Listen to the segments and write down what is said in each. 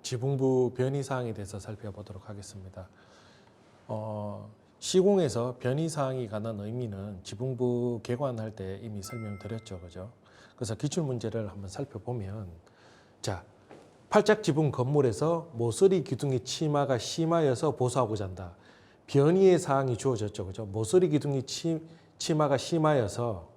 지붕부 변이사항에 대해서 살펴보도록 하겠습니다. 시공에서 변이사항이 관한 의미는 지붕부 개관할 때 이미 설명드렸죠. 그죠? 그래서 기출문제를 한번 살펴보면, 자, 팔짝 지붕 건물에서 모서리 기둥의 치마가 심하여서 보수하고자 한다. 변이의 사항이 주어졌죠. 그죠? 모서리 기둥의 치마가 심하여서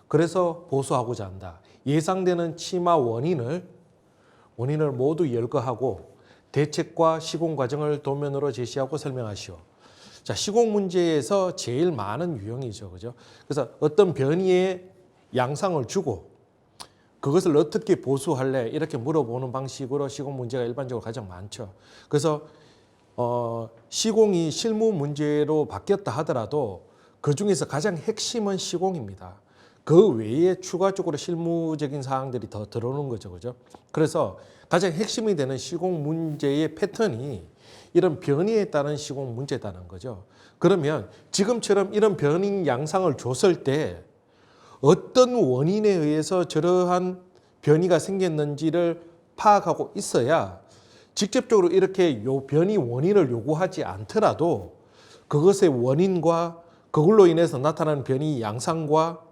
그래서 보수하고자 한다. 예상되는 치마 원인을 모두 열거하고 대책과 시공 과정을 도면으로 제시하고 설명하시오. 자, 시공 문제에서 제일 많은 유형이죠. 그죠? 그래서 어떤 변이의 양상을 주고 그것을 어떻게 보수할래? 이렇게 물어보는 방식으로 시공 문제가 일반적으로 가장 많죠. 그래서 시공이 실무 문제로 바뀌었다 하더라도 그 중에서 가장 핵심은 시공입니다. 그 외에 추가적으로 실무적인 사항들이 더 들어오는 거죠. 그죠? 그래서 가장 핵심이 되는 시공 문제의 패턴이 이런 변이에 따른 시공 문제다는 거죠. 그러면 지금처럼 이런 변이 양상을 줬을 때 어떤 원인에 의해서 저러한 변이가 생겼는지를 파악하고 있어야 직접적으로 이렇게 변이 원인을 요구하지 않더라도 그것의 원인과 그걸로 인해서 나타나는 변이 양상과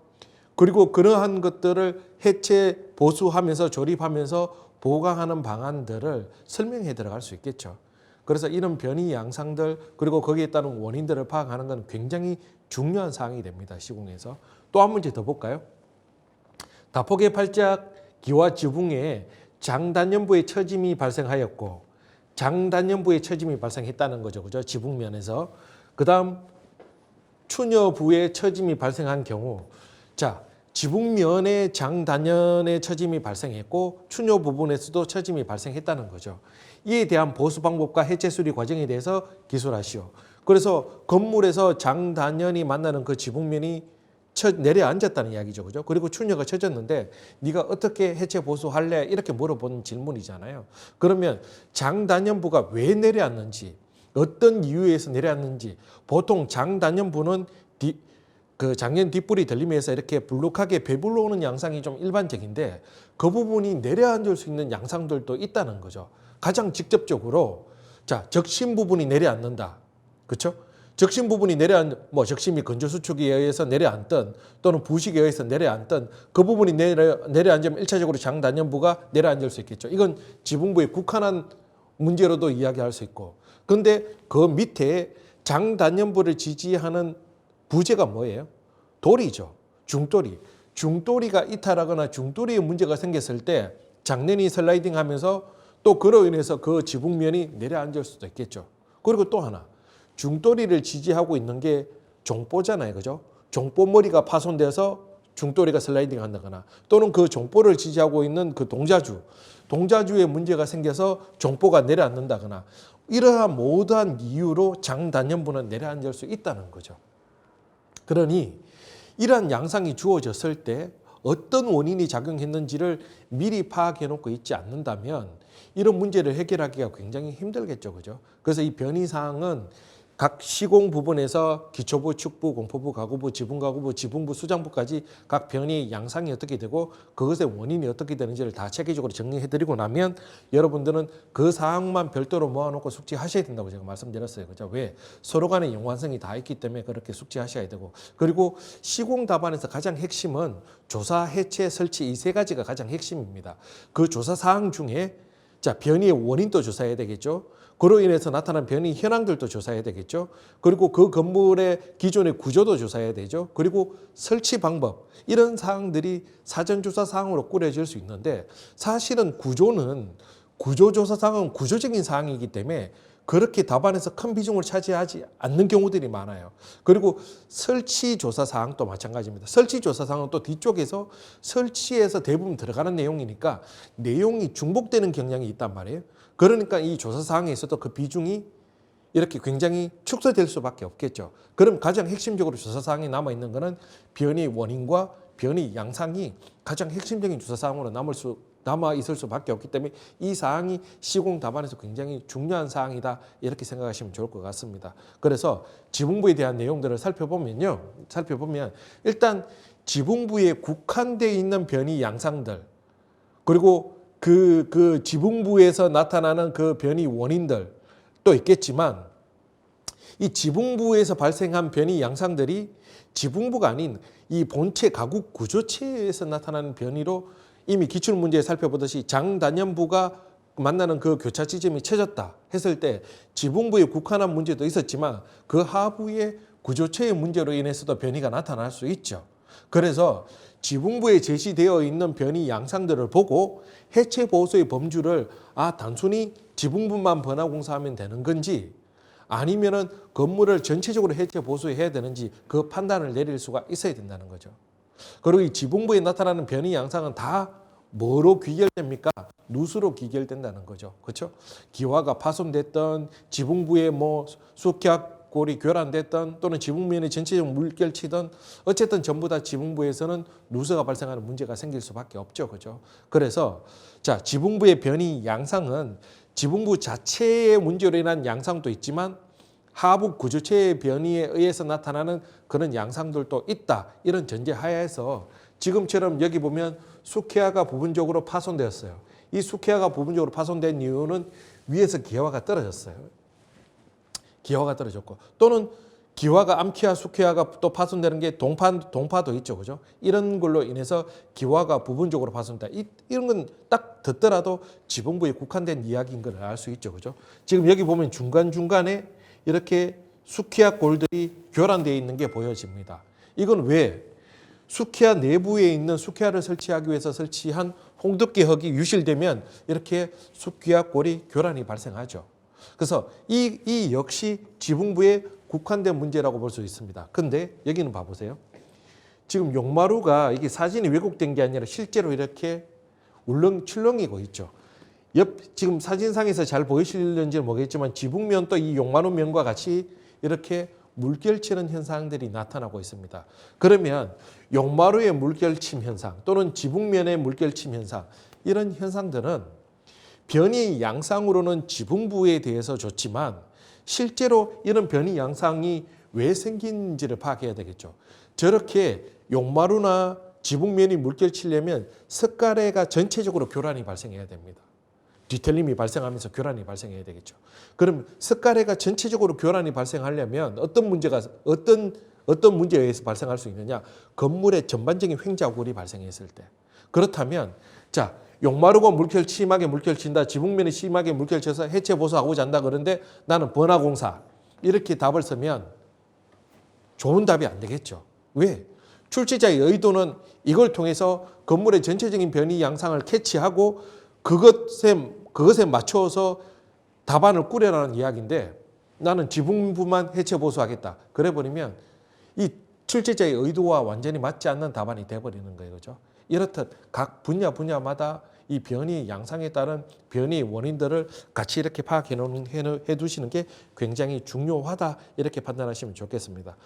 그리고 그러한 것들을 해체, 보수하면서 조립하면서 보강하는 방안들을 설명해 들어갈 수 있겠죠. 그래서 이런 변이 양상들 그리고 거기에 따른 원인들을 파악하는 건 굉장히 중요한 사항이 됩니다. 시공에서. 또 한 문제 더 볼까요? 다폭의 팔짝 기와 지붕에 장단연부의 처짐이 발생하였고 장단연부의 처짐이 발생했다는 거죠. 그죠? 지붕면에서. 그 다음 추녀부의 처짐이 발생한 경우, 자, 지붕면에 장단연의 처짐이 발생했고 추녀 부분에서도 처짐이 발생했다는 거죠. 이에 대한 보수 방법과 해체 수리 과정에 대해서 기술하시오. 그래서 건물에서 장단연이 만나는 그 지붕면이 내려앉았다는 이야기죠. 그죠? 그리고 추녀가 처졌는데 네가 어떻게 해체 보수할래? 이렇게 물어보는 질문이잖아요. 그러면 장단연부가 왜 내려앉는지, 어떤 이유에서 내려앉는지, 보통 장단연부는 그 장년 뒷불이 들리면서 이렇게 불룩하게 배불러 오는 양상이 좀 일반적인데 그 부분이 내려앉을 수 있는 양상들도 있다는 거죠. 가장 직접적으로, 자, 적심 부분이 내려앉는다. 그렇죠? 적심 부분이 적심이 건조수축에 의해서 내려앉든 또는 부식에 의해서 내려앉든 그 부분이 내려앉으면 1차적으로 장단연부가 내려앉을 수 있겠죠. 이건 지붕부에 국한한 문제로도 이야기할 수 있고. 근데 그 밑에 장단연부를 지지하는 부재가 뭐예요? 돌이죠. 중돌이. 중돌이가 이탈하거나 중돌이에 문제가 생겼을 때 장년이 슬라이딩 하면서 또 그로 인해서 그 지붕면이 내려앉을 수도 있겠죠. 그리고 또 하나. 중돌이를 지지하고 있는 게 종뽀잖아요. 그죠? 종뽀 머리가 파손돼서 중돌이가 슬라이딩 한다거나 또는 그 종뽀를 지지하고 있는 그 동자주에 문제가 생겨서 종뽀가 내려앉는다거나 이러한 모든 이유로 장단연부는 내려앉을 수 있다는 거죠. 그러니 이러한 양상이 주어졌을 때 어떤 원인이 작용했는지를 미리 파악해 놓고 있지 않는다면 이런 문제를 해결하기가 굉장히 힘들겠죠. 그죠? 그래서 이 변이사항은 각 시공 부분에서 기초부, 축부, 공포부, 가구부, 지붕가구부, 지붕부, 수장부까지 각 변이의 양상이 어떻게 되고 그것의 원인이 어떻게 되는지를 다 체계적으로 정리해드리고 나면 여러분들은 그 사항만 별도로 모아놓고 숙지하셔야 된다고 제가 말씀드렸어요. 그죠? 왜? 서로 간의 연관성이 다 있기 때문에 그렇게 숙지하셔야 되고, 그리고 시공 답안에서 가장 핵심은 조사, 해체, 설치 이 세 가지가 가장 핵심입니다. 그 조사 사항 중에 자, 변이의 원인도 조사해야 되겠죠. 그로 인해서 나타난 변이 현황들도 조사해야 되겠죠. 그리고 그 건물의 기존의 구조도 조사해야 되죠. 그리고 설치 방법, 이런 사항들이 사전조사 사항으로 꾸려질 수 있는데 사실은 구조조사 사항은 구조적인 사항이기 때문에 그렇게 답안에서 큰 비중을 차지하지 않는 경우들이 많아요. 그리고 설치조사 사항도 마찬가지입니다. 설치조사 사항은 또 뒤쪽에서 설치해서 대부분 들어가는 내용이니까 내용이 중복되는 경향이 있단 말이에요. 그러니까 이 조사 사항에 있어도 그 비중이 이렇게 굉장히 축소될 수밖에 없겠죠. 그럼 가장 핵심적으로 조사 사항이 남아있는 것은 변이 원인과 변이 양상이 가장 핵심적인 조사 사항으로 남아 있을 수밖에 없기 때문에 이 사항이 시공 답안에서 굉장히 중요한 사항이다, 이렇게 생각하시면 좋을 것 같습니다. 그래서 지붕부에 대한 내용들을 살펴보면 일단 지붕부에 국한되어 있는 변이 양상들, 그리고 그 지붕부에서 나타나는 그 변이 원인들 또 있겠지만 이 지붕부에서 발생한 변이 양상들이 지붕부가 아닌 이 본체 가구 구조체에서 나타나는 변이로 이미 기출문제에 살펴보듯이 장단연부가 만나는 그 교차 지점이 쳐졌다 했을 때 지붕부에 국한한 문제도 있었지만 그 하부의 구조체의 문제로 인해서도 변이가 나타날 수 있죠. 그래서 지붕부에 제시되어 있는 변이 양상들을 보고 해체 보수의 범주를 단순히 지붕부만 번화공사하면 되는 건지 아니면은 건물을 전체적으로 해체 보수해야 되는지 그 판단을 내릴 수가 있어야 된다는 거죠. 그리고 이 지붕부에 나타나는 변이 양상은 다 뭐로 귀결됩니까? 누수로 귀결된다는 거죠. 그렇죠? 기와가 파손됐던 지붕부에 뭐 숙약골이 교란됐던 또는 지붕면에 전체적 물결치던 어쨌든 전부 다 지붕부에서는 누수가 발생하는 문제가 생길 수밖에 없죠. 그죠? 그래서 자, 지붕부의 변이 양상은 지붕부 자체의 문제로 인한 양상도 있지만 하부 구조체의 변이에 의해서 나타나는 그런 양상들도 있다. 이런 전제 하에서 지금처럼 여기 보면 수케아가 부분적으로 파손되었어요. 이 수케아가 부분적으로 파손된 이유는 위에서 기와가 떨어졌어요. 기와가 떨어졌고 또는 기와가 암키아 수케아가 또 파손되는 게 동파도 있죠. 그죠? 이런 걸로 인해서 기와가 부분적으로 파손된다. 이런 건 딱 듣더라도 지붕부에 국한된 이야기인 걸 알 수 있죠. 그죠? 지금 여기 보면 중간중간에 이렇게 수키아 골들이 교란되어 있는 게 보여집니다. 이건 왜? 수키아 내부에 있는 수키아를 설치하기 위해서 설치한 홍두깨 흙이 유실되면 이렇게 수키아 골이 교란이 발생하죠. 그래서 이 역시 지붕부에 국한된 문제라고 볼 수 있습니다. 근데 여기는 봐보세요. 지금 용마루가 이게 사진이 왜곡된 게 아니라 실제로 이렇게 울렁출렁이고 있죠. 지금 사진상에서 잘 보이실는지는 모르겠지만 지붕면 또 이 용마루 면과 같이 이렇게 물결치는 현상들이 나타나고 있습니다. 그러면 용마루의 물결침 현상 또는 지붕면의 물결침 현상 이런 현상들은 변이 양상으로는 지붕부에 대해서 좋지만 실제로 이런 변이 양상이 왜 생긴지를 파악해야 되겠죠. 저렇게 용마루나 지붕면이 물결치려면 석가래가 전체적으로 교란이 발생해야 됩니다. 뒤틀림이 발생하면서 교란이 발생해야 되겠죠. 그럼 석가래가 전체적으로 교란이 발생하려면 어떤 문제에 의해서 발생할 수 있느냐? 건물의 전반적인 횡자골이 발생했을 때. 그렇다면 자, 용마루가 심하게 물결친다. 지붕면이 심하게 물결쳐서 해체 보수하고자 한다. 그런데 나는 번화공사. 이렇게 답을 쓰면 좋은 답이 안 되겠죠. 왜? 출제자의 의도는 이걸 통해서 건물의 전체적인 변이 양상을 캐치하고 그것에 맞춰서 답안을 꾸려라는 이야기인데 나는 지붕부만 해체 보수하겠다. 그래버리면 이 출제자의 의도와 완전히 맞지 않는 답안이 돼버리는 거예요. 그죠? 이렇듯 각 분야마다 이 변이 양상에 따른 변이 원인들을 같이 이렇게 파악해 두시는 게 굉장히 중요하다. 이렇게 판단하시면 좋겠습니다.